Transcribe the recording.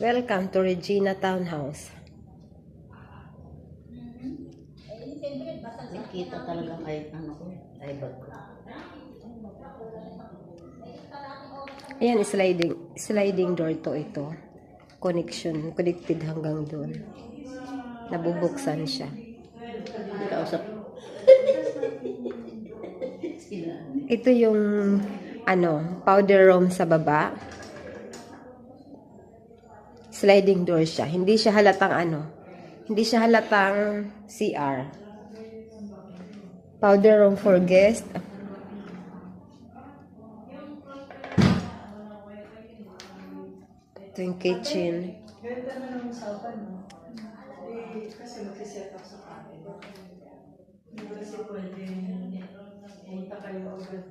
Welcome to Regina Townhouse. Nakita talaga kahit ano ko, ay bag ko. Ayan, sliding door to ito. Connected hanggang doon. Nabubuksan siya. Kausap. Ito yung powder room sa baba. Sliding door siya. Hindi siya halatang CR. Powder room for guest. Ito yung kitchen. Ganda na ng usapan, no? Kasi magsiset up sa kanila. Hindi kasi pwede punta kayo agad.